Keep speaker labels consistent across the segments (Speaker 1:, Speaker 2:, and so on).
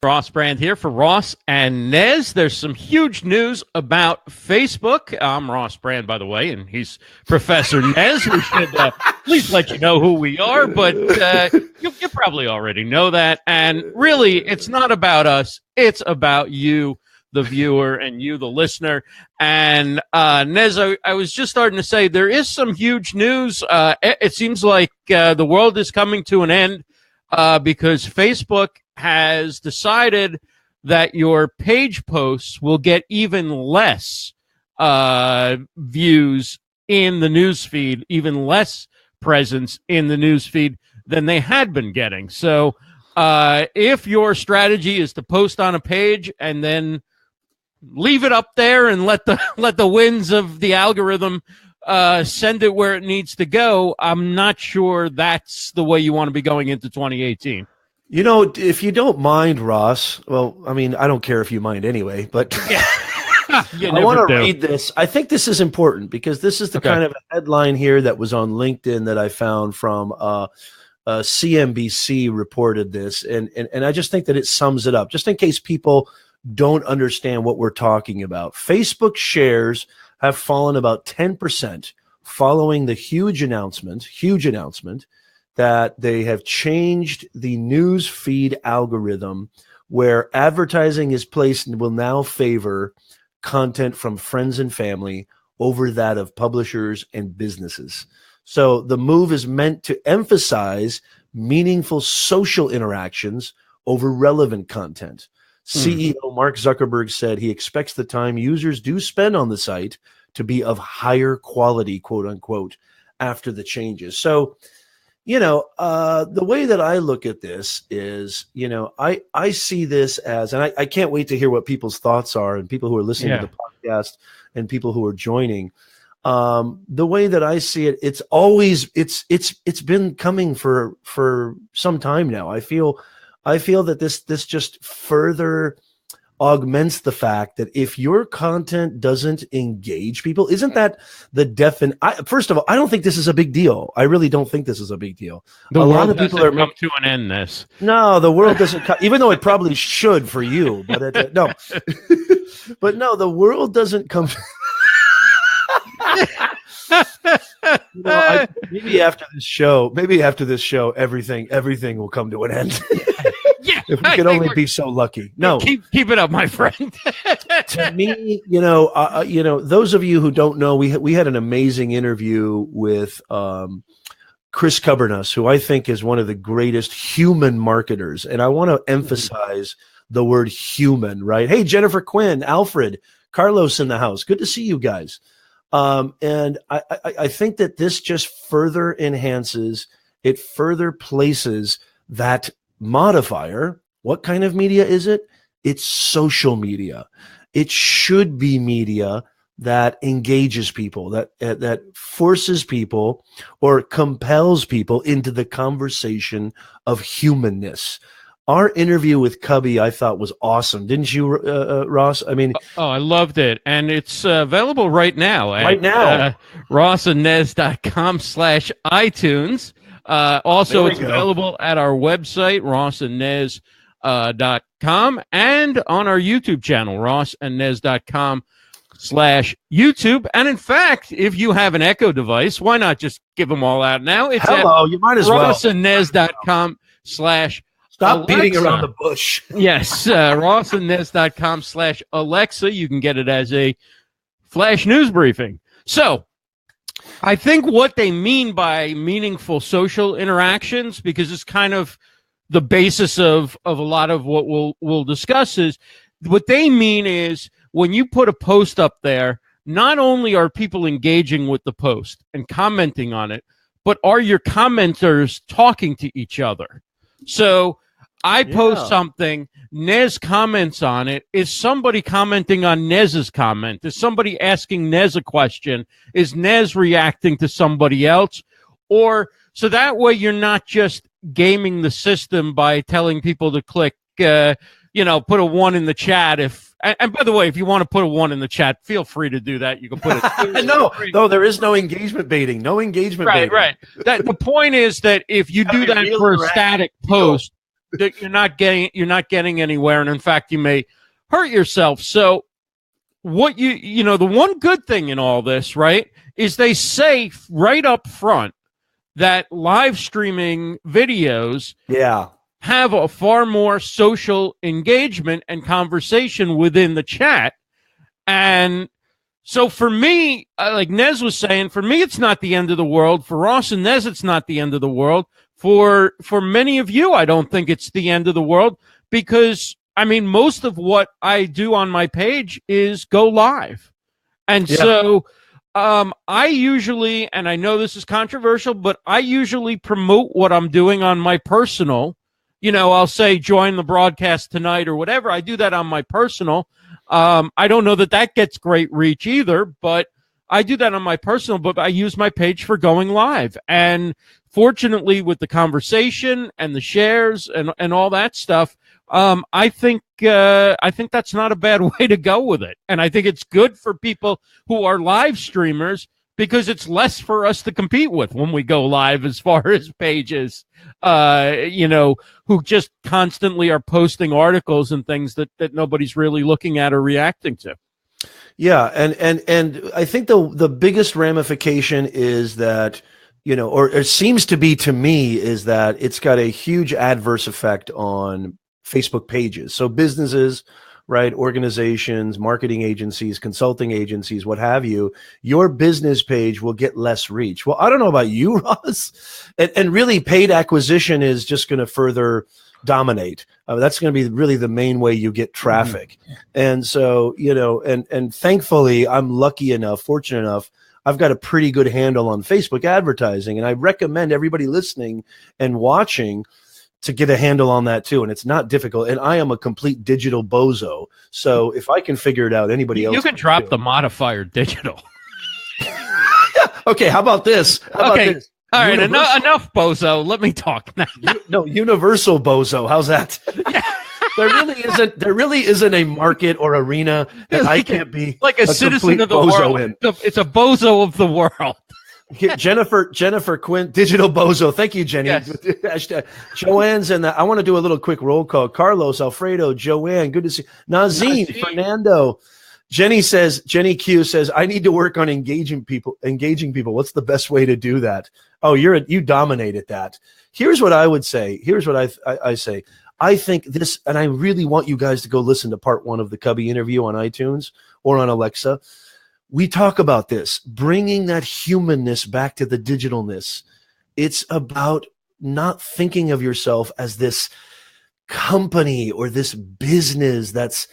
Speaker 1: Ross Brand here for Ross and Nez. There's some huge news about Facebook. I'm Ross Brand, by the way, and he's Professor Nez. We should at least let you know who we are, but you probably already know that. And really, it's not about us. It's about you, the viewer, and you, the listener. And Nez, I was just starting to say there is some huge news. It seems like the world is coming to an end because Facebook has decided that your page posts will get even less views in the newsfeed, even less presence in the newsfeed than they had been getting. So if your strategy is to post on a page and then leave it up there and let the winds of the algorithm send it where it needs to go, I'm not sure that's the way you want to be going into 2018.
Speaker 2: You know, if you don't mind, Ross, well, I mean, I don't care if you mind anyway, but I want to read this. I think this is important because this is the kind of headline here that was on LinkedIn that I found from CNBC reported this. And I just think that it sums it up, just in case people don't understand what we're talking about. Facebook shares have fallen about 10% following the huge announcement that they have changed the news feed algorithm where advertising is placed and will now favor content from friends and family over that of publishers and businesses. So the move is meant to emphasize meaningful social interactions over relevant content. CEO Mark Zuckerberg said he expects the time users do spend on the site to be of higher quality, quote unquote, after the changes. So, you know, the way that I look at this is, you know, I see this as, and I can't wait to hear what people's thoughts are and people who are listening to the podcast and people who are joining. The way that I see it, it's always, it's been coming for some time now. I feel that this just further augments the fact that if your content doesn't engage people, isn't that the first of all, I don't think this is a big deal. I really don't think this is a big deal.
Speaker 1: A lot of people are come to an end. This
Speaker 2: no, the world doesn't come, even though it probably should for you, but no, but no, the world doesn't come. You know, maybe after this show, everything will come to an end.
Speaker 1: Yeah,
Speaker 2: if we could only be so lucky. No,
Speaker 1: keep it up, my friend.
Speaker 2: To me, you know, those of you who don't know, we had an amazing interview with Chris Kubernas, who I think is one of the greatest human marketers, and I want to emphasize the word human. Right? Hey, Jennifer Quinn, Alfred, Carlos in the house. Good to see you guys. And I think that this just further enhances, it further places that modifier. What kind of media is it? It's social media. It should be media that engages people, that forces people or compels people into the conversation of humanness. Our interview with Cubby, I thought, was awesome. Didn't you, Ross? I mean,
Speaker 1: I loved it. And it's available right now.
Speaker 2: Right now.
Speaker 1: rossandnez.com/iTunes. Also, it's available at our website, rossandnez.com, and on our YouTube channel, rossandnez.com/YouTube. And in fact, if you have an Echo device, why not just give them all out now? It's
Speaker 2: you might as well.
Speaker 1: rossandnez.com/
Speaker 2: Stop
Speaker 1: Alexa.
Speaker 2: beating around the bush.
Speaker 1: Yes, rossandnez.com/Alexa. You can get it as a flash news briefing. So I think what they mean by meaningful social interactions, because it's kind of the basis of a lot of what we'll discuss, is what they mean is when you put a post up there, not only are people engaging with the post and commenting on it, but are your commenters talking to each other? So I post something, Nez comments on it. Is somebody commenting on Nez's comment? Is somebody asking Nez a question? Is Nez reacting to somebody else? Or so that way you're not just gaming the system by telling people to click, put a 1 in the chat. And by the way, if you want to put a 1 in the chat, feel free to do that. You can put it.
Speaker 2: No, there is no engagement baiting. Right.
Speaker 1: The point is that if you do that for a static post, that you're not getting anywhere, and in fact, you may hurt yourself. So, what the one good thing in all this, right, is they say right up front that live streaming videos, have a far more social engagement and conversation within the chat. And so for me, like Nez was saying, for me, it's not the end of the world. For Ross and Nez, it's not the end of the world. For many of you, I don't think it's the end of the world, because, I mean, most of what I do on my page is go live. And so I usually, and I know this is controversial, but I usually promote what I'm doing on my personal. I'll say join the broadcast tonight or whatever. I do that on my personal. I don't know that gets great reach either, but I do that on my personal, but I use my page for going live. And fortunately, with the conversation and the shares and all that stuff, I think that's not a bad way to go with it. And I think it's good for people who are live streamers, because it's less for us to compete with when we go live, as far as pages, who just constantly are posting articles and things that nobody's really looking at or reacting to.
Speaker 2: Yeah. And I think the biggest ramification is that, or it seems to be to me, is that it's got a huge adverse effect on Facebook pages. So businesses, right, organizations, marketing agencies, consulting agencies, what have you, your business page will get less reach. Well, I don't know about you, Ross, and really paid acquisition is just going to further dominate. That's going to be really the main way you get traffic. And so, and thankfully, I'm lucky enough, fortunate enough, I've got a pretty good handle on Facebook advertising, and I recommend everybody listening and watching to get a handle on that too. And it's not difficult. And I am a complete digital bozo. So if I can figure it out, anybody else.
Speaker 1: You can drop the modifier digital.
Speaker 2: Okay. How about this? How about this?
Speaker 1: All right. Enough bozo. Let me talk now.
Speaker 2: Universal bozo. How's that? There really isn't a market or arena that I can't be
Speaker 1: like a citizen of the world. It's a bozo of the world.
Speaker 2: Jennifer Quinn, digital bozo. Thank you, Jenny.
Speaker 1: Yes.
Speaker 2: Joanne's and I want to do a little quick roll call. Carlos, Alfredo, Joanne, good to see. Nazim, Fernando. Jenny Q says, I need to work on engaging people. What's the best way to do that? Oh, you dominated that. Here's what I would say. Here's what I say. I think this, and I really want you guys to go listen to part 1 of the Cubby interview on iTunes or on Alexa. We talk about this, bringing that humanness back to the digitalness. It's about not thinking of yourself as this company or this business that's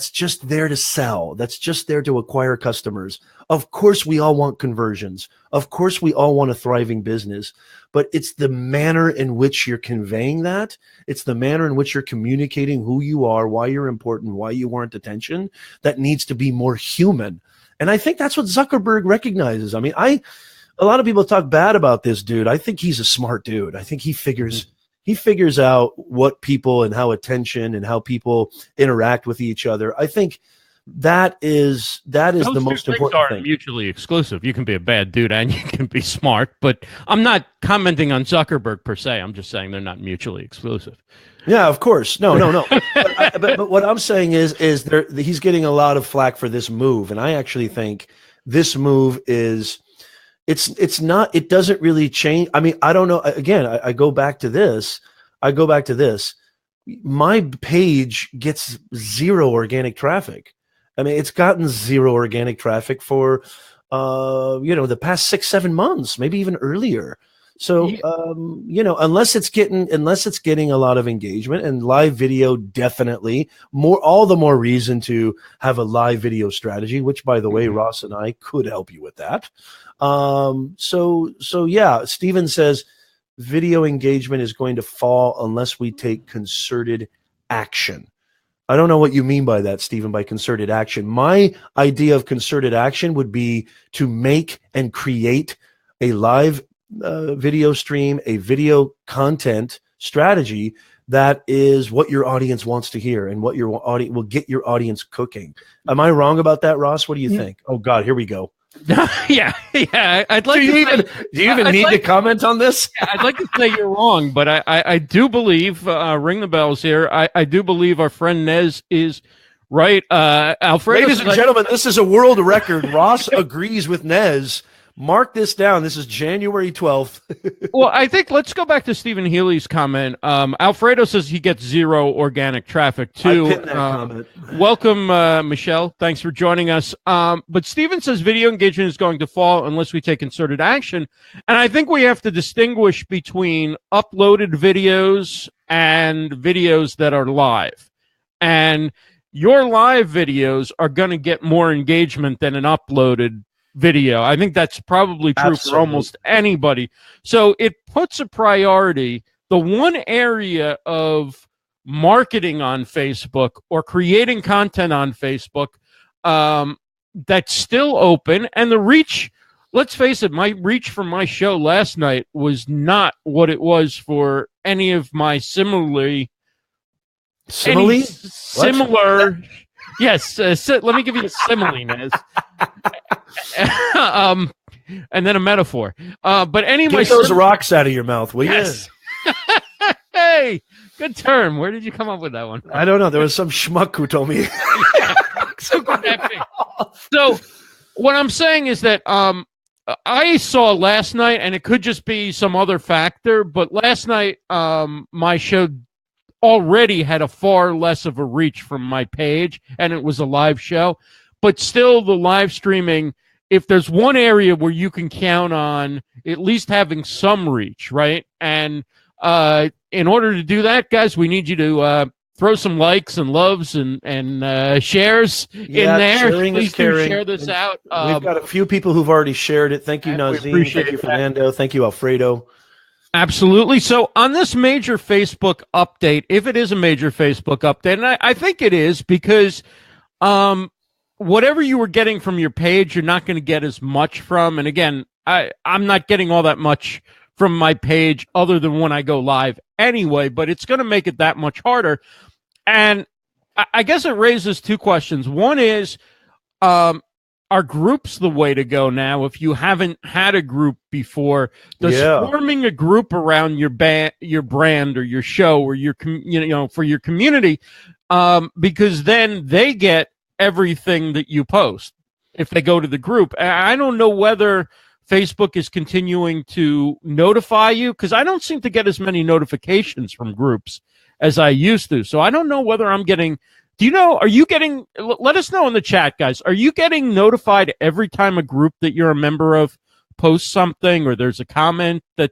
Speaker 2: just there to sell, that's just there to acquire customers. Of course, we all want conversions. Of course, we all want a thriving business, but it's the manner in which you're conveying that. It's the manner in which you're communicating who you are, why you're important, why you warrant attention, that needs to be more human. And I think that's what Zuckerberg recognizes. I mean, a lot of people talk bad about this dude. I think he's a smart dude. I think he figures out what people and how attention and how people interact with each other. I think that is the most important thing.
Speaker 1: Mutually exclusive. You can be a bad dude and you can be smart, but I'm not commenting on Zuckerberg per se. I'm just saying they're not mutually exclusive.
Speaker 2: Yeah, of course. No. but what I'm saying is he's getting a lot of flack for this move, and I actually think this move is it doesn't really change. I mean, I don't know. Again, I go back to this. My page gets 0 organic traffic. I mean, it's gotten 0 organic traffic for the past 6-7 months, maybe even earlier. So, unless it's getting a lot of engagement, and live video, definitely all the more reason to have a live video strategy, which, by the way, Ross and I could help you with that. So yeah, Steven says video engagement is going to fall unless we take concerted action. I don't know what you mean by that, Stephen, by concerted action. My idea of concerted action would be to make and create a live video stream, a video content strategy that is what your audience wants to hear and what your audience will get your audience cooking. Am I wrong about that, Ross? What do you think? Oh God, here we go.
Speaker 1: Yeah. I'd like.
Speaker 2: Do you even need to comment on this?
Speaker 1: I'd like to say you're wrong, but I do believe. Ring the bells here. I do believe our friend Nez is right. Alfredo,
Speaker 2: ladies and gentlemen, this is a world record. Ross agrees with Nez. Mark this down. This is January 12th.
Speaker 1: Well, I think let's go back to Stephen Healy's comment. Alfredo says he gets 0 organic traffic too.
Speaker 2: I pinned that comment.
Speaker 1: Welcome, Michelle. Thanks for joining us. But Stephen says video engagement is going to fall unless we take concerted action. And I think we have to distinguish between uploaded videos and videos that are live. And your live videos are going to get more engagement than an uploaded video. I think that's probably true for almost anybody. So it puts a priority. The one area of marketing on Facebook or creating content on Facebook that's still open, and the reach, let's face it, my reach from my show last night was not what it was for any of my similar yes, let me give you a simile, Nez. And then a metaphor. But anyway,
Speaker 2: get those rocks out of your mouth, will you?
Speaker 1: Hey, good term. Where did you come up with that one?
Speaker 2: I don't know. There was some schmuck who told me.
Speaker 1: So what I'm saying is that I saw last night, and it could just be some other factor, but last night my show already had a far less of a reach from my page, and it was a live show. But still, the live streaming, if there's one area where you can count on at least having some reach, right? And in order to do that, guys, we need you to throw some likes and loves and shares in there. Please do share this out.
Speaker 2: We've got a few people who've already shared it. Thank you, Nazim. Thank you, Fernando. Thank you, Alfredo.
Speaker 1: Absolutely. So on this major Facebook update, if it is a major Facebook update, and I think it is, because whatever you were getting from your page, you're not going to get as much from. And again, I'm not getting all that much from my page other than when I go live anyway, but it's going to make it that much harder. And I guess it raises two questions. One is, are groups the way to go now? If you haven't had a group before, does forming a group around your brand or your show or your for your community, because then they get everything that you post if they go to the group. I don't know whether Facebook is continuing to notify you, because I don't seem to get as many notifications from groups as I used to. So I don't know whether I'm getting. Do you know, are you getting, let us know in the chat, guys, are you getting notified every time a group that you're a member of posts something, or there's a comment that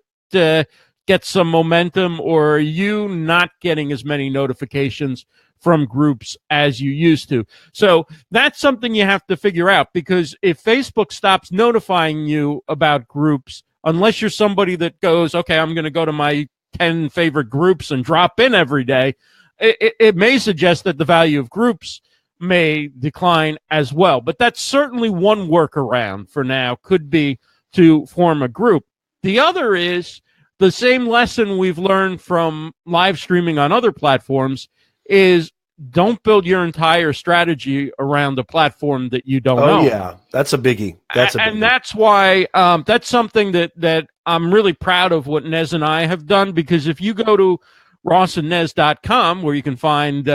Speaker 1: gets some momentum, or are you not getting as many notifications from groups as you used to? So that's something you have to figure out, because if Facebook stops notifying you about groups, unless you're somebody that goes, okay, I'm going to go to my 10 favorite groups and drop in every day, it may suggest that the value of groups may decline as well. But that's certainly one workaround for now, could be to form a group. The other is the same lesson we've learned from live streaming on other platforms is don't build your entire strategy around a platform that you don't know. Oh,
Speaker 2: yeah. That's a biggie.
Speaker 1: And that's why that's something that I'm really proud of what Nez and I have done, because if you go to rossandnez.com, where you can find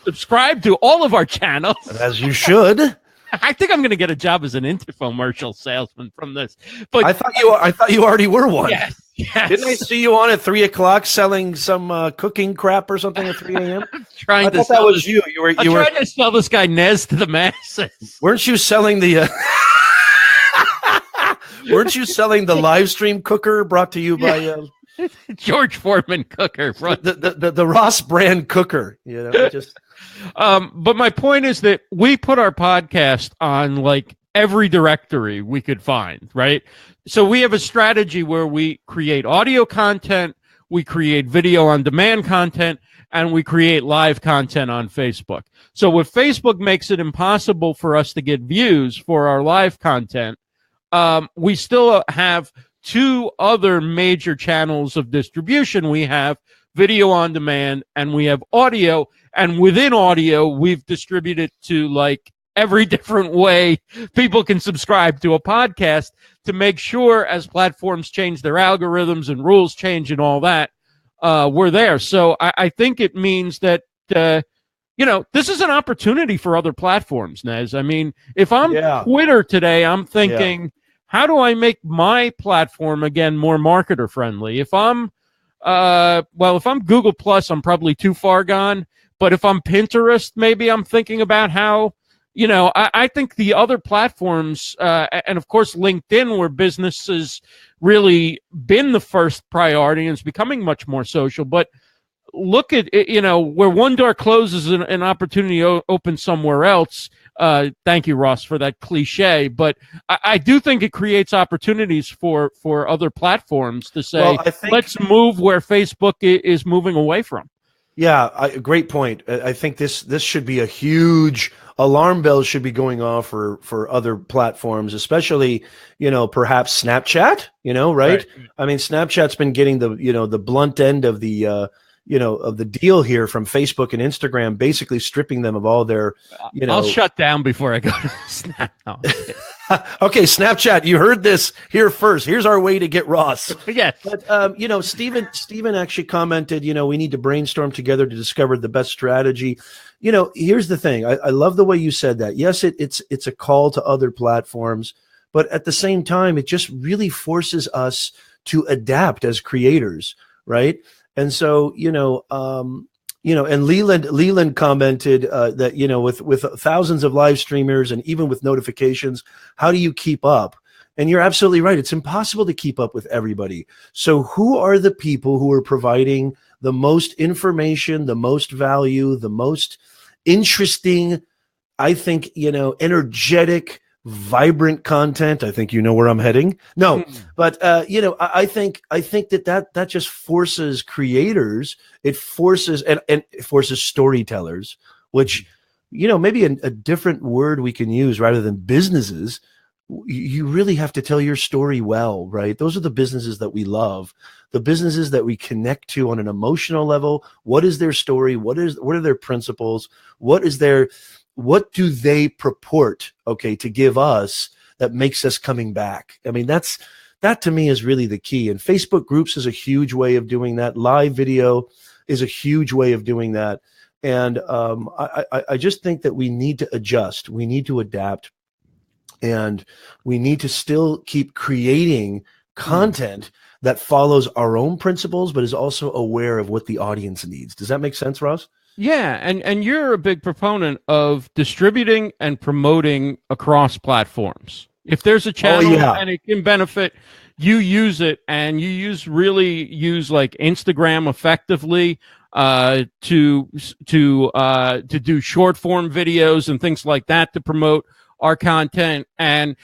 Speaker 1: subscribe to all of our channels,
Speaker 2: as you should.
Speaker 1: I think I'm going to get a job as an infomercial salesman from this. But
Speaker 2: I thought you already were one.
Speaker 1: Yes.
Speaker 2: Didn't I see you on at 3:00 selling some cooking crap or something at 3 a.m.?
Speaker 1: I thought that was you. You were trying to sell this guy Nez to the masses.
Speaker 2: Weren't you selling the? Weren't you selling the live stream cooker brought to you by?
Speaker 1: George Foreman cooker,
Speaker 2: the Ross brand cooker, but
Speaker 1: my point is that we put our podcast on like every directory we could find, right? So we have a strategy where we create audio content, we create video on demand content, and we create live content on Facebook. So if Facebook makes it impossible for us to get views for our live content, we still have two other major channels of distribution. We have video on demand and we have audio. And within audio, we've distributed to like every different way people can subscribe to a podcast to make sure as platforms change their algorithms and rules change and all that, we're there. So I think it means that, this is an opportunity for other platforms, Nez. I mean, if I'm Twitter today, I'm thinking, how do I make my platform, again, more marketer friendly? If I'm Google Plus, I'm probably too far gone. But if I'm Pinterest, maybe I'm thinking about how, I think the other platforms, and of course LinkedIn, where business has really been the first priority and it's becoming much more social. But look at it, where one door closes, an opportunity opens somewhere else. Thank you, Ross, for that cliche. But I do think it creates opportunities for other platforms to say, let's move where Facebook is moving away from.
Speaker 2: Yeah, great point. I think this should be a huge alarm bell should be going off for other platforms, especially, perhaps Snapchat, right? I mean, Snapchat's been getting the blunt end of the, of the deal here from Facebook and Instagram, basically stripping them of all their,
Speaker 1: I'll shut down before I go to Snap. No.
Speaker 2: Okay, Snapchat, you heard this here first. Here's our way to get Ross.
Speaker 1: Yes.
Speaker 2: But, Steven actually commented, we need to brainstorm together to discover the best strategy. Here's the thing. I love the way you said that. Yes, it's a call to other platforms, but at the same time, it just really forces us to adapt as creators, right? And so, and Leland commented that, with thousands of live streamers and even with notifications, how do you keep up? And you're absolutely right. It's impossible to keep up with everybody. So who are the people who are providing the most information, the most value, the most interesting, I think, energetic, vibrant content? I think you know where I'm heading. No, but I think that just forces creators. It forces and it forces storytellers, which maybe a different word we can use rather than businesses. You really have to tell your story well, right? Those are the businesses that we love, the businesses that we connect to on an emotional level. What is their story? What are their principles? What do they purport, to give us that makes us coming back? I mean, that to me is really the key. And Facebook groups is a huge way of doing that. Live video is a huge way of doing that. And I just think that we need to adjust. We need to adapt. And we need to still keep creating content that follows our own principles, but is also aware of what the audience needs. Does that make sense, Ross?
Speaker 1: Yeah, and you're a big proponent of distributing and promoting across platforms. If there's a channel and it can benefit, you use it, and you use like Instagram effectively to do short form videos and things like that to promote our content. And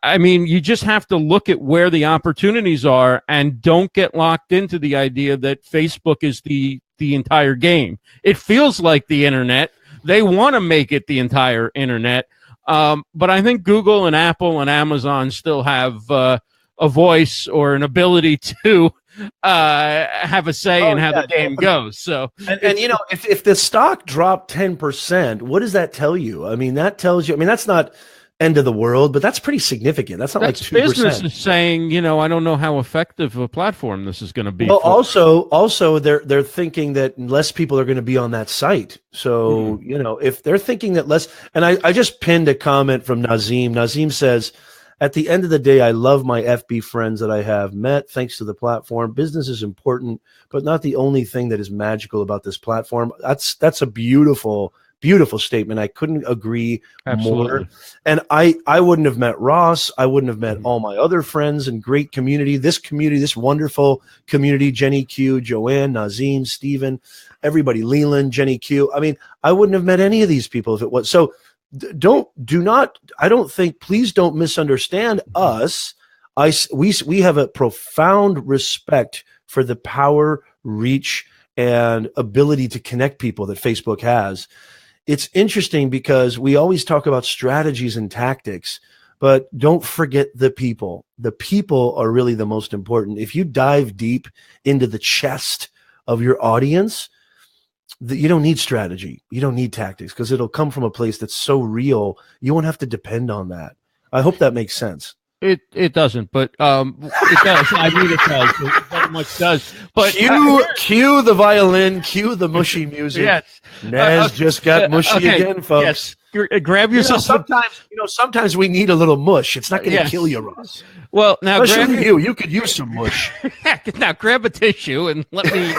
Speaker 1: I mean, you just have to look at where the opportunities are and don't get locked into the idea that Facebook is the entire game. It feels like the internet. They want to make it the entire internet. But I think Google and Apple and Amazon still have a voice or an ability to have a say in how the game goes. So,
Speaker 2: and if the stock dropped 10%, what does that tell you? I mean, that tells you, that's not end of the world, but that's pretty significant. That's not like 2%.
Speaker 1: Business is saying, I don't know how effective a platform this is going to be.
Speaker 2: Well, also they're thinking that less people are going to be on that site. So, if they're thinking that less, and I just pinned a comment from Nazim. Nazim says, at the end of the day, I love my FB friends that I have met thanks to the platform. Business is important, but not the only thing that is magical about this platform. That's a beautiful, beautiful statement. I couldn't agree more. And I wouldn't have met Ross. I wouldn't have met all my other friends and great community, this wonderful community, Jenny Q, Joanne, Nazim, Steven, everybody, Leland, Jenny Q. I mean, I wouldn't have met any of these people if it was. So please don't misunderstand us. We have a profound respect for the power, reach, and ability to connect people that Facebook has. It's interesting because we always talk about strategies and tactics, but don't forget the people. The people are really the most important. If you dive deep into the chest of your audience, you don't need strategy. You don't need tactics, because it'll come from a place that's so real. You won't have to depend on that. I hope that makes sense.
Speaker 1: It doesn't, but it does. I mean, it does. It very much does. But
Speaker 2: cue the violin, cue the mushy music.
Speaker 1: Yes,
Speaker 2: Nez just got mushy again, folks.
Speaker 1: Yes, grab yourself.
Speaker 2: Sometimes we need a little mush. It's not going to kill you, Ross.
Speaker 1: Well, now
Speaker 2: you could use some mush.
Speaker 1: Now grab a tissue and let me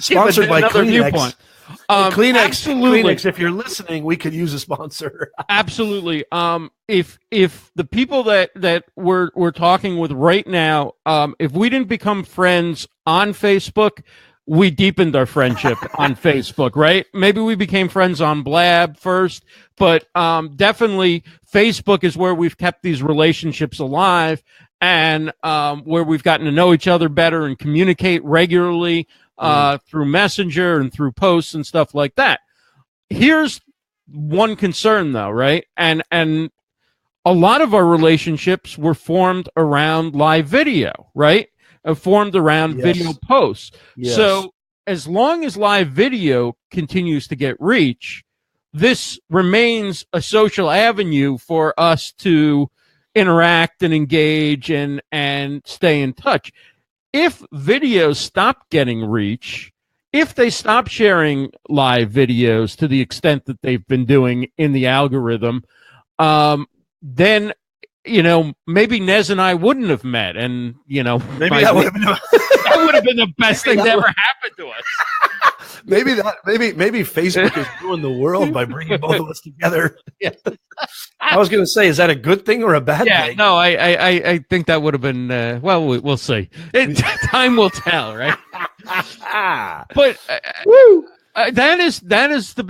Speaker 2: sponsored by
Speaker 1: another
Speaker 2: Kleenex.
Speaker 1: Viewpoint.
Speaker 2: Kleenex,
Speaker 1: absolutely.
Speaker 2: Kleenex, if you're listening, we could use a sponsor.
Speaker 1: Absolutely. If the people that we're talking with right now, if we didn't become friends on Facebook, we deepened our friendship on Facebook, right? Maybe we became friends on Blab first, but definitely Facebook is where we've kept these relationships alive, and where we've gotten to know each other better and communicate regularly through Messenger and through posts and stuff like that. Here's one concern, though, right? And a lot of our relationships were formed around live video, right? Formed around video posts.
Speaker 2: Yes.
Speaker 1: So as long as live video continues to get reach, this remains a social avenue for us to interact and engage and stay in touch. If videos stop getting reach, if they stop sharing live videos to the extent that they've been doing in the algorithm, then, maybe Nez and I wouldn't have met. And,
Speaker 2: maybe that would
Speaker 1: have been the best thing that ever happened to us.
Speaker 2: Maybe Facebook is ruining the world by bringing both of us together.
Speaker 1: Yeah.
Speaker 2: I was going to say, is that a good thing or a bad thing?
Speaker 1: No, I think that would have been, we'll see. Time will tell, right? But that is the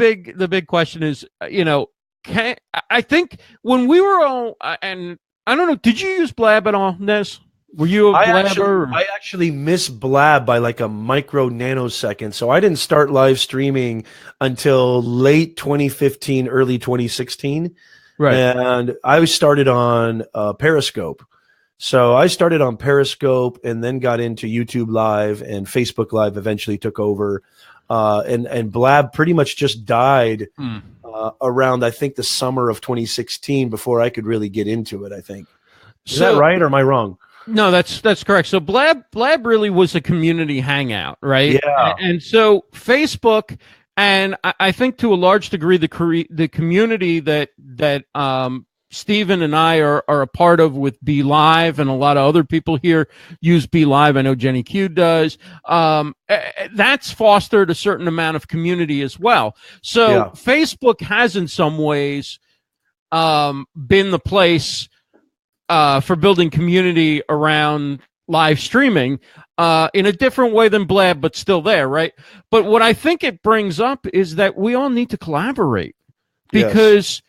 Speaker 1: big question is, I think when we were all, and I don't know, did you use Blab at all, Nez? Were you a Blabber?
Speaker 2: I actually missed Blab by like a micro nanosecond. So I didn't start live streaming until late 2015, early 2016.
Speaker 1: Right.
Speaker 2: And I started on Periscope. So I started on Periscope and then got into YouTube Live, and Facebook Live eventually took over. And Blab pretty much just died around, I think, the summer of 2016 before I could really get into it, I think. Is that right, or am I wrong?
Speaker 1: No, that's correct. So Blab really was a community hangout, right?
Speaker 2: Yeah.
Speaker 1: And so Facebook, and I think to a large degree the community that Stephen and I are a part of with Be Live, and a lot of other people here use Be Live. I know Jenny Q does. That's fostered a certain amount of community as well. So Facebook has in some ways been the place for building community around live streaming in a different way than Blab, but still there, right? But what I think it brings up is that we all need to collaborate, because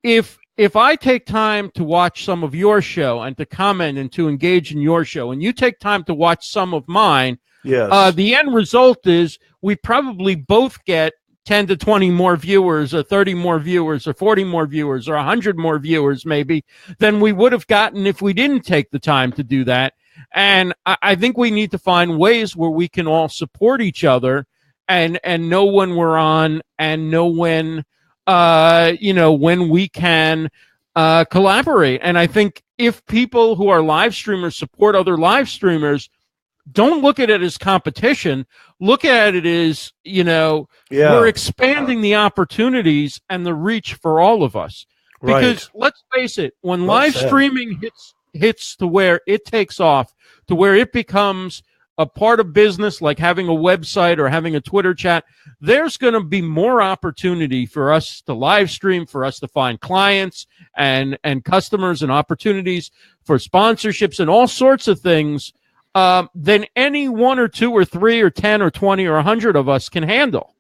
Speaker 1: if I take time to watch some of your show and to comment and to engage in your show, and you take time to watch some of mine, the end result is we probably both get 10 to 20 more viewers, or 30 more viewers, or 40 more viewers, or 100 more viewers maybe than we would have gotten if we didn't take the time to do that. And I think we need to find ways where we can all support each other and know when we're on, and know when when we can collaborate. And I think if people who are live streamers support other live streamers, don't look at it as competition. Look at it as, we're expanding the opportunities and the reach for all of us. Because let's face it, when live streaming hits to where it takes off, to where it becomes a part of business, like having a website or having a Twitter chat, there's going to be more opportunity for us to live stream, for us to find clients and customers, and opportunities for sponsorships and all sorts of things than any one or two or three or 10 or 20 or 100 of us can handle.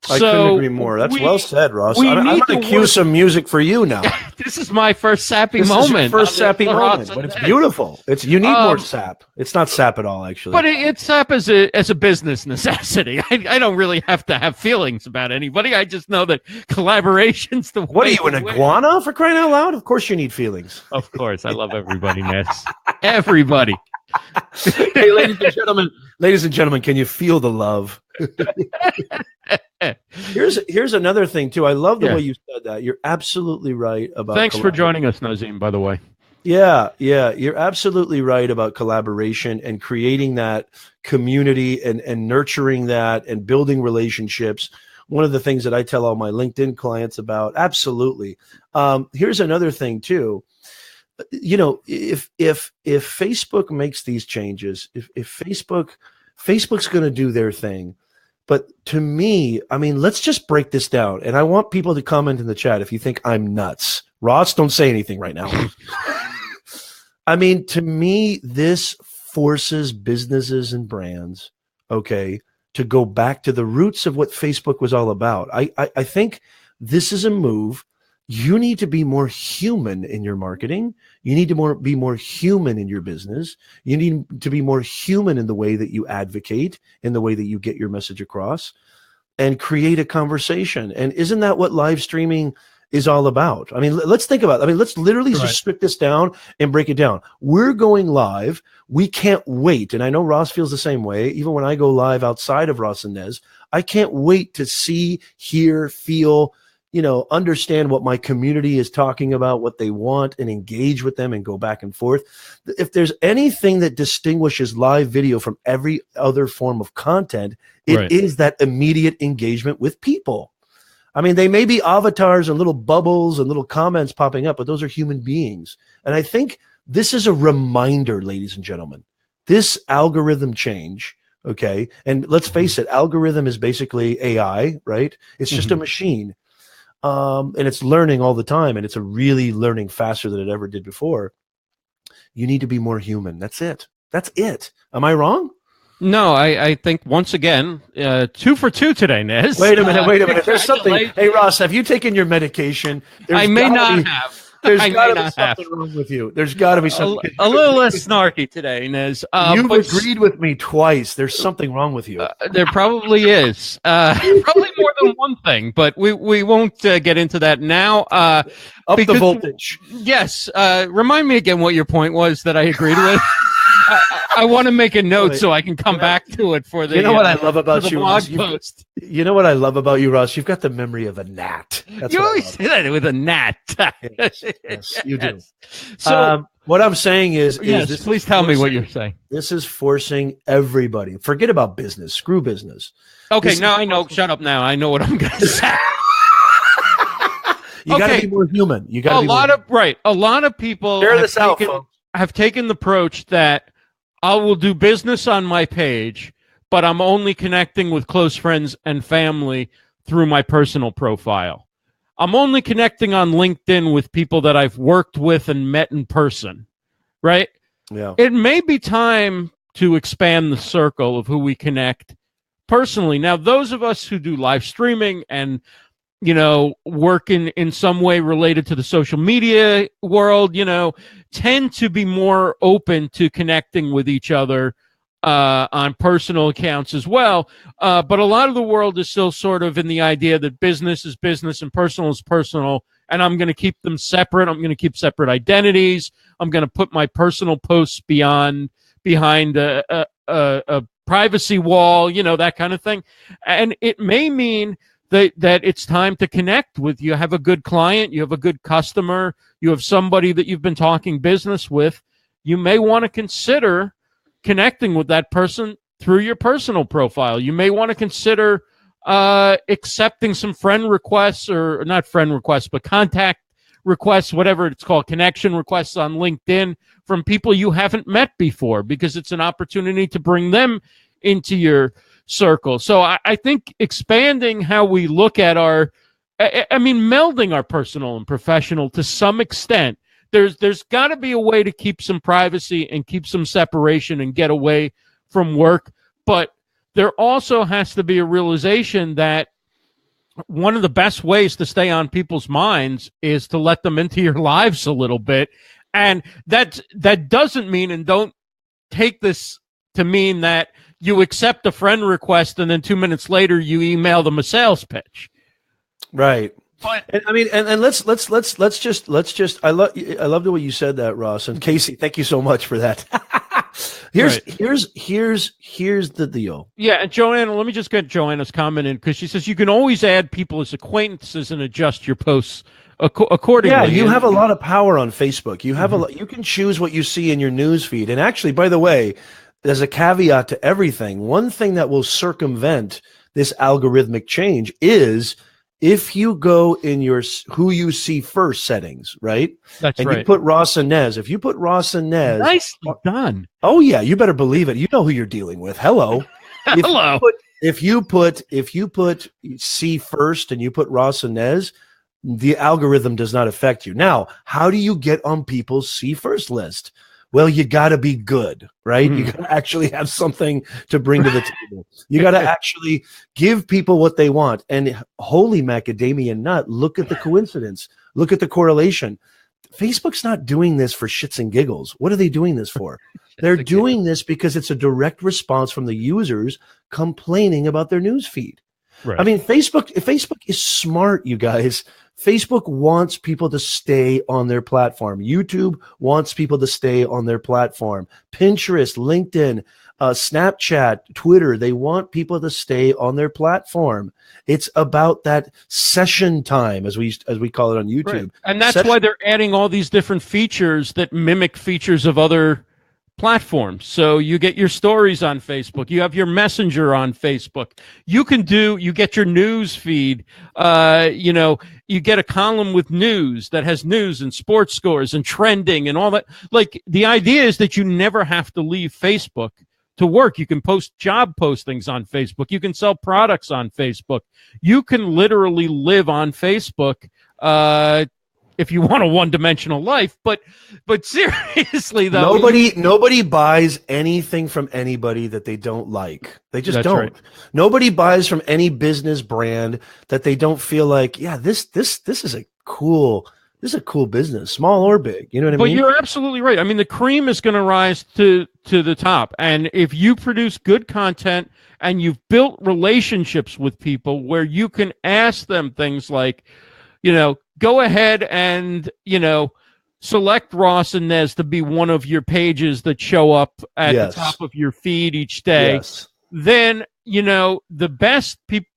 Speaker 2: I couldn't agree more. That's well said, Ross. I'm going to cue some music for you now.
Speaker 1: This is my first sappy moment.
Speaker 2: Is your first sappy moment, but it's beautiful. You need more sap. It's not sap at all, actually.
Speaker 1: But it's sap as a business necessity. I don't really have to have feelings about anybody. I just know that collaboration's the way.
Speaker 2: What are you, an iguana, for crying out loud? Of course you need feelings.
Speaker 1: Of course. I love everybody, Ness. Everybody.
Speaker 2: Hey, ladies and gentlemen, can you feel the love? Here's another thing too. I love the way you said that. You're absolutely right about.
Speaker 1: Thanks for joining us, Nazim, by the way.
Speaker 2: Yeah, you're absolutely right about collaboration and creating that community and nurturing that and building relationships. One of the things that I tell all my LinkedIn clients about. Absolutely. Here's another thing too. You know, if Facebook makes these changes, if Facebook's going to do their thing. But to me, I mean, let's just break this down. And I want people to comment in the chat if you think I'm nuts. Ross, don't say anything right now. I mean, to me, this forces businesses and brands, okay, to go back to the roots of what Facebook was all about. I think this is a move. You need to be more human in your marketing. You need to be more human in your business. You need to be more human in the way that you advocate, in the way that you get your message across, and create a conversation. And isn't that what live streaming is all about? I mean, let's think about it. I mean, let's literally just strip this down and break it down. We're going live. We can't wait. And I know Ross feels the same way. Even when I go live outside of Ross and Nez, I can't wait to see, hear, feel, you know, understand what my community is talking about, what they want, and engage with them and go back and forth. If there's anything that distinguishes live video from every other form of content, it is that immediate engagement with people. I mean, they may be avatars and little bubbles and little comments popping up, but those are human beings. And I think this is a reminder, ladies and gentlemen, this algorithm change, okay? And let's face it, algorithm is basically AI, right? It's just a machine. And it's learning all the time, and it's really learning faster than it ever did before. You need to be more human. That's it. Am I wrong?
Speaker 1: No, I think once again, 2 for 2 today, Nez.
Speaker 2: Wait a minute. There's something. Hey, Ross, have you taken your medication?
Speaker 1: I may not have.
Speaker 2: There's got to be something wrong with you. There's got to be something.
Speaker 1: A little less snarky today, Nez.
Speaker 2: You've agreed with me twice. There's something wrong with you.
Speaker 1: There probably is. Probably more than one thing, but we won't get into that now.
Speaker 2: Up the voltage.
Speaker 1: Yes. Remind me again what your point was that I agreed with. I want to make a note so I can come back to it for the.
Speaker 2: You know what I love about you,
Speaker 1: blog post.
Speaker 2: You know what I love about you, Ross? You've got the memory of a gnat. That's
Speaker 1: you always say that with a gnat.
Speaker 2: Yes, you do. So what I'm saying is this
Speaker 1: please tell me what you're saying.
Speaker 2: This is forcing everybody. Forget about business. Screw business.
Speaker 1: Okay, now I know. Shut up now. I know what I'm going to say.
Speaker 2: You got to be more human. You got to be
Speaker 1: A lot of people have taken the approach that I will do business on my page, but I'm only connecting with close friends and family through my personal profile. I'm only connecting on LinkedIn with people that I've worked with and met in person, right?
Speaker 2: Yeah.
Speaker 1: It may be time to expand the circle of who we connect personally. Now, those of us who do live streaming and, you know, work in some way related to the social media world, you know, tend to be more open to connecting with each other on personal accounts as well. But a lot of the world is still sort of in the idea that business is business and personal is personal, and I'm going to keep them separate. I'm going to keep separate identities. I'm going to put my personal posts behind a privacy wall, you know, that kind of thing. And it may mean that it's time to connect with. You have a good client, you have a good customer, you have somebody that you've been talking business with. You may want to consider connecting with that person through your personal profile. You may want to consider accepting some friend requests, or not friend requests, but contact requests, whatever it's called, connection requests on LinkedIn from people you haven't met before, because it's an opportunity to bring them into your circle. So I think expanding how we look at melding our personal and professional to some extent. There's got to be a way to keep some privacy and keep some separation and get away from work. But there also has to be a realization that one of the best ways to stay on people's minds is to let them into your lives a little bit. And that doesn't mean, and don't take this to mean, that you accept a friend request and then 2 minutes later you email them a sales pitch.
Speaker 2: Right.
Speaker 1: But
Speaker 2: I mean, and let's just I love the way you said that, Ross, and Casey. Thank you so much for that. Here's the deal.
Speaker 1: Yeah, and Joanna, let me just get Joanna's comment in, because she says you can always add people as acquaintances and adjust your posts accordingly.
Speaker 2: Yeah, you have a lot of power on Facebook. You have you can choose what you see in your news feed. And actually, by the way, there's a caveat to everything. One thing that will circumvent this algorithmic change is if you go in your who you see first settings, right?
Speaker 1: That's
Speaker 2: and
Speaker 1: right.
Speaker 2: You put Ross and Nez. If you put Ross and Nez,
Speaker 1: nicely done.
Speaker 2: Oh yeah, you better believe it. You know who you're dealing with. Hello.
Speaker 1: Hello.
Speaker 2: If you put see first and you put Ross and Nez, the algorithm does not affect you. Now, how do you get on people's see first list? Well, you got to be good, right? You got to actually have something to bring to the table. You got to actually give people what they want. And holy macadamia nut, look at the coincidence. Look at the correlation. Facebook's not doing this for shits and giggles. What are they doing this for? They're doing this because it's a direct response from the users complaining about their news feed.
Speaker 1: Right.
Speaker 2: I mean, Facebook is smart, you guys. Facebook wants people to stay on their platform. YouTube wants people to stay on their platform. Pinterest, LinkedIn, Snapchat, Twitter, they want people to stay on their platform. It's about that session time, as we call it on YouTube.
Speaker 1: Right. And that's why they're adding all these different features that mimic features of other platforms. So you get your stories on Facebook, you have your messenger on Facebook, you get your news feed, you get a column with news that has news and sports scores and trending and all that. Like, the idea is that you never have to leave Facebook to work. You can post job postings on Facebook, you can sell products on Facebook, you can literally live on Facebook if you want a one-dimensional life. But seriously, though,
Speaker 2: nobody buys anything from anybody that they don't like. They just don't.
Speaker 1: Right.
Speaker 2: Nobody buys from any business brand that they don't feel like, yeah, this is a cool business, small or big. You know what I mean?
Speaker 1: But you're absolutely right. I mean, the cream is going to rise to the top, and if you produce good content and you've built relationships with people where you can ask them things like, go ahead and, select Ross and Nez to be one of your pages that show up at the top of your feed each day.
Speaker 2: Yes.
Speaker 1: Then, the best people,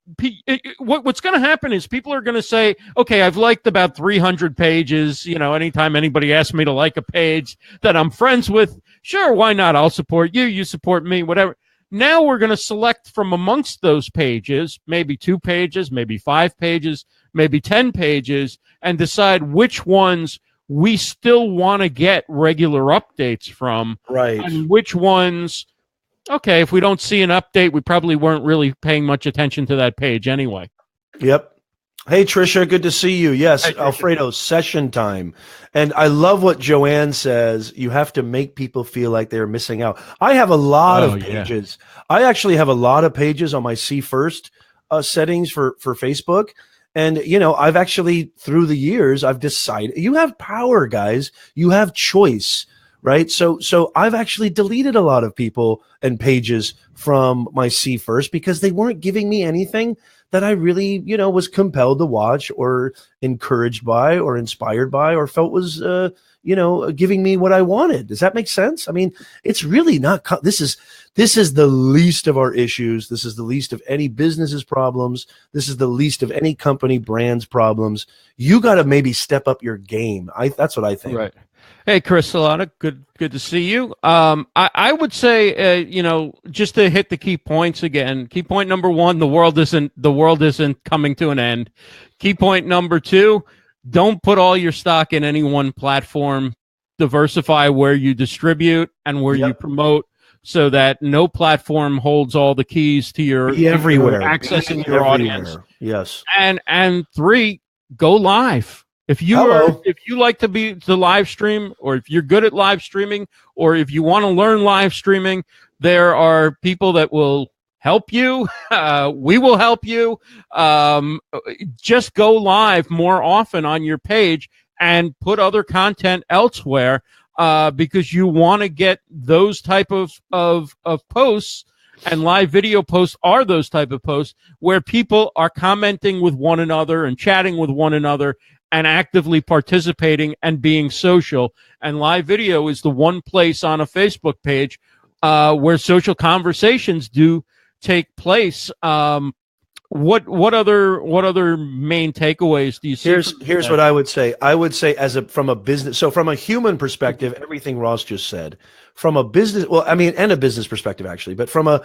Speaker 1: what's going to happen is people are going to say, okay, I've liked about 300 pages. Anytime anybody asks me to like a page that I'm friends with, sure, why not? I'll support you. You support me, whatever. Now we're going to select from amongst those pages, maybe 2 pages, maybe 5 pages, maybe 10 pages, and decide which ones we still want to get regular updates from.
Speaker 2: Right.
Speaker 1: And which ones, okay, if we don't see an update, we probably weren't really paying much attention to that page anyway.
Speaker 2: Yep. Hey, Trisha, good to see you. Yes,
Speaker 1: Hi,
Speaker 2: Alfredo, session time. And I love what Joanne says. You have to make people feel like they're missing out. I have a lot of pages. Yeah. I actually have a lot of pages on my See First settings for Facebook. And, I've actually, through the years, I've decided, you have power, guys. You have choice, right? So I've actually deleted a lot of people and pages from my See First because they weren't giving me anything that I really, was compelled to watch or encouraged by or inspired by or felt was, giving me what I wanted. Does that make sense? I mean, it's really not, this is the least of our issues. This is the least of any business's problems. This is the least of any company brand's problems. You got to maybe step up your game. That's what I think.
Speaker 1: Right. Hey, Chris Solana, good to see you. I would say, just to hit the key points again. Key point number 1: the world isn't coming to an end. Key point number 2: don't put all your stock in any one platform. Diversify where you distribute and where you promote, so that no platform holds all the keys to your accessing your audience.
Speaker 2: Yes.
Speaker 1: And 3, go live. If you like to live stream, or if you're good at live streaming, or if you want to learn live streaming, there are people that will help you. We will help you. Just go live more often on your page and put other content elsewhere, because you want to get those type of posts And live video posts are those type of posts where people are commenting with one another and chatting with one another and actively participating and being social. And live video is the one place on a Facebook page where social conversations do take place. What other main takeaways do you see?
Speaker 2: Here's what I would say. I would say from a business, so from a human perspective, everything Ross just said. From a business, and a business perspective actually, but from a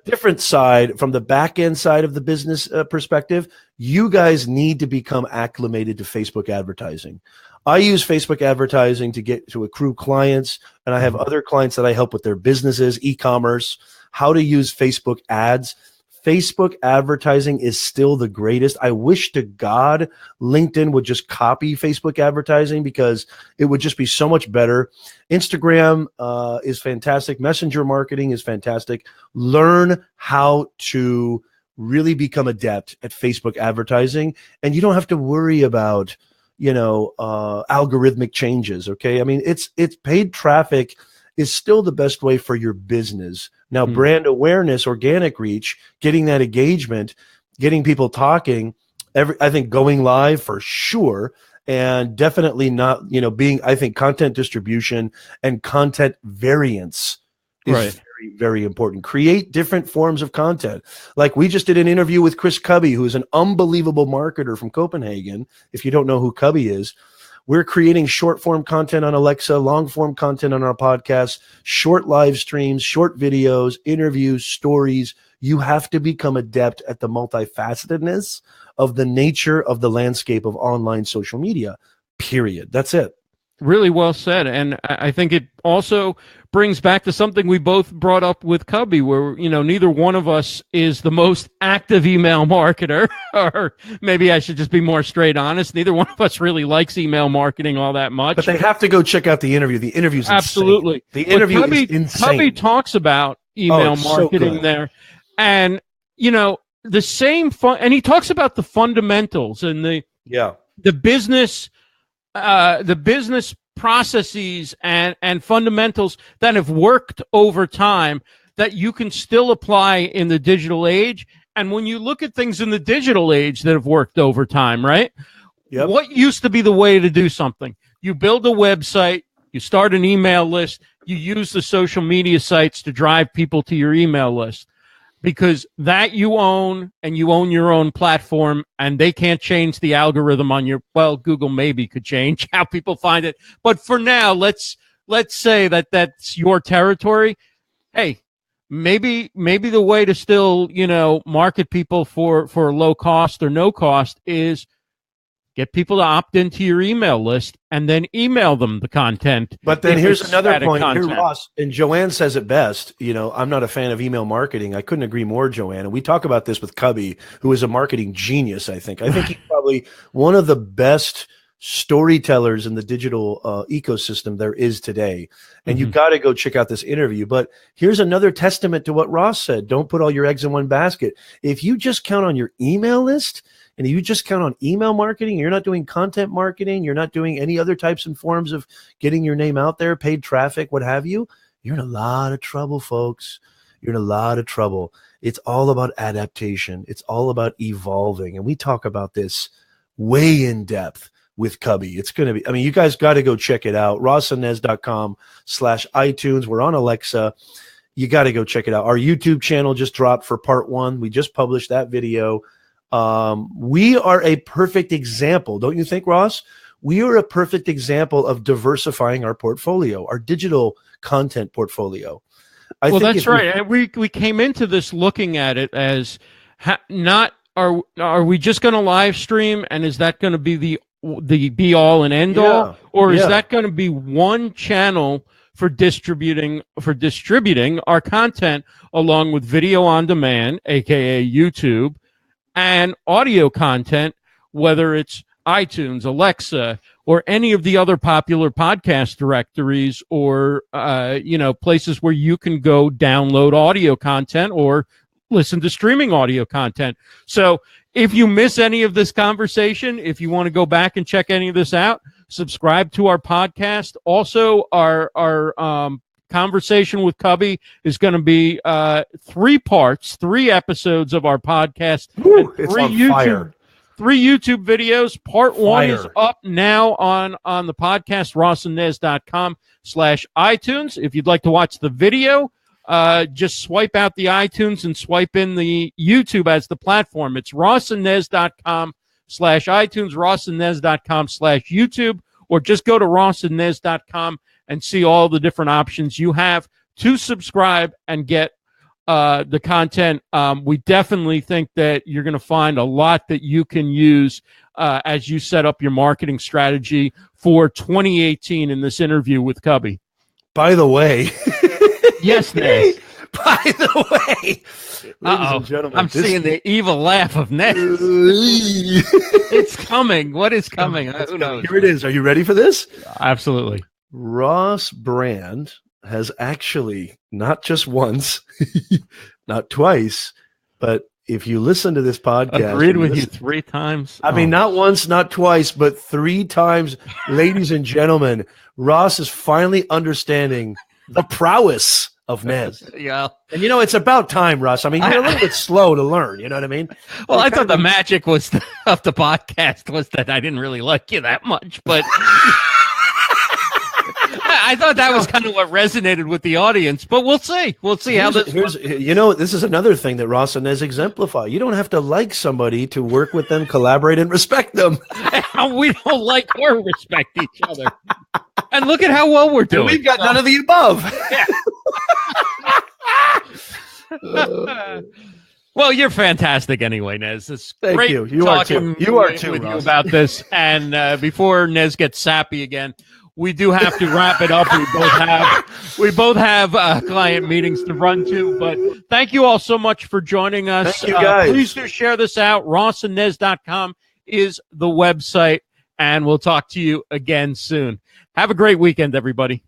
Speaker 2: different side, from the back end side of the business perspective, you guys need to become acclimated to Facebook advertising. I use Facebook advertising to accrue clients, and I have other clients that I help with their businesses, e-commerce, how to use Facebook ads. Facebook advertising is still the greatest. I wish to God LinkedIn would just copy Facebook advertising because it would just be so much better. Instagram is fantastic. Messenger marketing is fantastic. Learn how to really become adept at Facebook advertising, and you don't have to worry about, algorithmic changes. Okay. I mean, it's paid traffic is still the best way for your business. Now, brand awareness, organic reach, getting that engagement, getting people talking, I think going live for sure, and definitely not, I think content distribution and content variance is very, very important. Create different forms of content. Like we just did an interview with Chris Cubby, who is an unbelievable marketer from Copenhagen. If you don't know who Cubby is, we're creating short form content on Alexa, long form content on our podcast, short live streams, short videos, interviews, stories. You have to become adept at the multifacetedness of the nature of the landscape of online social media, period. That's it.
Speaker 1: Really well said. And I think it also brings back to something we both brought up with Cubby, where, neither one of us is the most active email marketer, or maybe I should just be more straight honest. Neither one of us really likes email marketing all that much.
Speaker 2: But they have to go check out the interview. The interview's
Speaker 1: absolutely
Speaker 2: insane. The interview is insane.
Speaker 1: Cubby talks about email marketing there. And, the same and he talks about the fundamentals and the business processes and fundamentals that have worked over time that you can still apply in the digital age. And when you look at things in the digital age that have worked over time, right? Yep. What used to be the way to do something? You build a website, you start an email list, you use the social media sites to drive people to your email list. Because that you own, and you own your own platform, and they can't change the algorithm on Google maybe could change how people find it. But for now, let's say that that's your territory. Hey, maybe the way to still, market people for low cost or no cost is get people to opt into your email list and then email them the content.
Speaker 2: But then here's another point. Here, Ross, and Joanne says it best. I'm not a fan of email marketing. I couldn't agree more, Joanne. And we talk about this with Cubby, who is a marketing genius, I think. I think he's probably one of the best storytellers in the digital ecosystem there is today. And you got to go check out this interview. But here's another testament to what Ross said. Don't put all your eggs in one basket. If you just count on your email list, and you just count on email marketing, you're not doing content marketing, you're not doing any other types and forms of getting your name out there, paid traffic, what have you, you're in a lot of trouble, folks. You're in a lot of trouble. It's all about adaptation. It's all about evolving. And we talk about this way in depth with Cubby. It's going to be, you guys got to go check it out. RossAndNez.com/iTunes. We're on Alexa. You got to go check it out. Our YouTube channel just dropped for part 1. We just published that video. We are a perfect example, don't you think, Ross? We are a perfect example of diversifying our portfolio, our digital content portfolio.
Speaker 1: Well, that's right. We came into this looking at it as are we just going to live stream, and is that going to be the be all and end all, or is that going to be one channel for distributing our content along with video on demand, aka YouTube, and audio content, whether it's iTunes, Alexa, or any of the other popular podcast directories, or places where you can go download audio content or listen to streaming audio content. So if you miss any of this conversation, if you want to go back and check any of this out, subscribe to our podcast. Also, our Conversation with Cubby is going to be 3 parts, 3 episodes of our podcast.
Speaker 2: Woo, it's on fire.
Speaker 1: 3 YouTube videos. Part 1 is
Speaker 2: Fire.
Speaker 1: up now on the podcast, rossandnez.com/iTunes. If you'd like to watch the video, just swipe out the iTunes and swipe in the YouTube as the platform. It's rossandnez.com/iTunes, rossandnez.com/YouTube, or just go to rossandnez.com and see all the different options you have to subscribe and get the content. We definitely think that you're going to find a lot that you can use as you set up your marketing strategy for 2018 in this interview with Cubby.
Speaker 2: By the way,
Speaker 1: yes, Nez.
Speaker 2: By the way, ladies and gentlemen,
Speaker 1: I'm seeing the evil laugh of Nez. It's coming. What is coming? Who knows?
Speaker 2: Here it is. Are you ready for this?
Speaker 1: Absolutely.
Speaker 2: Ross Brand has actually, not just once, not twice, but if you listen to this podcast,
Speaker 1: agreed with you 3 times.
Speaker 2: I mean, not once, not twice, but 3 times. Ladies and gentlemen, Ross is finally understanding the prowess of Nez.
Speaker 1: Yeah.
Speaker 2: And it's about time, Ross. I mean, you're a little bit slow to learn. You know what I mean?
Speaker 1: Well, I thought the magic of the podcast was that I didn't really like you that much, but I thought that was kind of what resonated with the audience, but we'll see. We'll see how this.
Speaker 2: This is another thing that Ross and Nez exemplify. You don't have to like somebody to work with them, collaborate, and respect them.
Speaker 1: We don't like or respect each other. And look at how well we're doing.
Speaker 2: And we've got none of the above.
Speaker 1: Well, you're fantastic anyway, Nez. It's
Speaker 2: Thank
Speaker 1: great
Speaker 2: you. You are too. You are too,
Speaker 1: with
Speaker 2: Ross.
Speaker 1: you about this. And before Nez gets sappy again, we do have to wrap it up. We both have client meetings to run to, but thank you all so much for joining us.
Speaker 2: Thank you, guys.
Speaker 1: Please do share this out. rossandnez.com is the website, and we'll talk to you again soon. Have a great weekend, everybody.